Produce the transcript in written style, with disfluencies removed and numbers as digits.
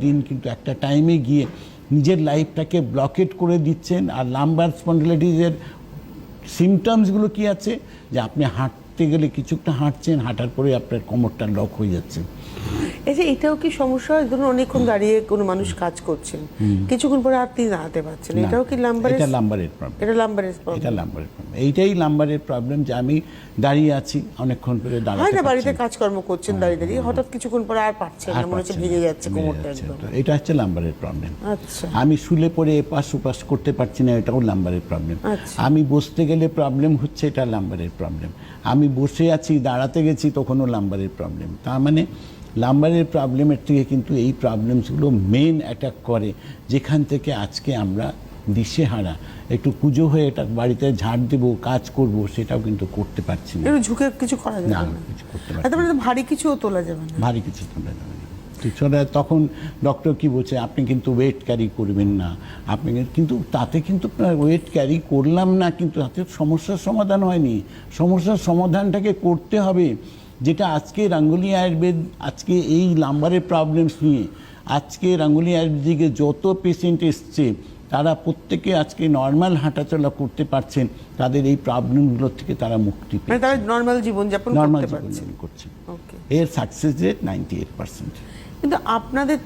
দিন কিন্তু একটা টাইমে গিয়ে নিজের লাইফটাকে ব্লকেট করে দিচ্ছেন। আর লাম্বার স্পন্ডিলাইটিসের সিমটমসগুলো কি আছে, যে আপনি হাঁটতে গেলে কিছুটা হাঁটছেন, হাঁটার পরে আপনার কোমরটা লক হয়ে যাচ্ছে। এই যে এটাও কি সমস্যা হয়, ধরুন অনেকক্ষণ দাঁড়িয়ে কোনো মানুষ কাজ করছেন, কিছুক্ষণ পরে আর তিনি দাঁড়াতে পারছেন, এটাও কি লাম্বারের? এটা লাম্বারের প্রবলেম। এটা লাম্বারের প্রবলেম। এটা লাম্বারের প্রবলেম। এইটাই লাম্বারের প্রবলেম, যে আমি দাঁড়িয়ে আছি অনেকক্ষণ করে, দাঁড়াতে হয় না, পারছি বাড়িতে না। কাজকর্ম করছেন দাঁড়িয়ে দাঁড়িয়ে, হঠাৎ কিছুক্ষণ পরে আর পারছেন না, মনে হচ্ছে ভেঙে যাচ্ছে কোমরটা একদম। এটা হচ্ছে লাম্বারের প্রবলেম। আচ্ছা আমি শুলে পড়ে এপাশ ওপাশ করতে পারছি না, এটাও লাম্বারের প্রবলেম। আচ্ছা। আমি বসতে গেলে প্রবলেম হচ্ছে, এটা লাম্বারের প্রবলেম। আমি বসে আছি, দাঁড়াতে গেছি, তখনও লাম্বারের প্রবলেম। তার মানে লাম্বারের প্রবলেমের থেকে কিন্তু এই প্রবলেমসগুলো মেন অ্যাটাক করে, যেখান থেকে আজকে আমরা দিশেহারা। একটু পুজো হয়ে এটা বাড়িতে ঝাড় দেবো, কাজ করব, সেটাও কিন্তু করতে পারছি না। একটু ঝুঁকে কিছু করা যাবে না, না, কিছু করতে পারছি তারপরে ভারী কিছুও তোলা যাবে না। ভারী কিছু তোলা যাবে না। তখন ডক্টর কি বলছে, আপনি কিন্তু ওয়েট ক্যারি করবেন না। আপনি কিন্তু তাতে কিন্তু ওয়েট ক্যারি করলাম না, কিন্তু তাতে সমস্যার সমাধান হয়নি। সমস্যার সমাধানটাকে করতে হবে, যেটা আজকে গাঙ্গুলি আয়ুর্বেদ আজকে এই লাম্বারের প্রবলেমস নিয়ে আজকে গাঙ্গুলি আয়ুর্বেদিকে যত পেশেন্ট এসছে, তারা প্রত্যেকে আজকে নর্মাল হাঁটাচলা করতে পারছেন, তাদের এই প্রবলেমগুলোর থেকে তারা মুক্তি মানে পেয়েছে, তারা নর্মাল জীবনযাপন নর্মাল করতে পারছে। জীবনযাপন করছে। ওকে। এর সাকসেস রেট 98%। কিন্তু আপনাদের তো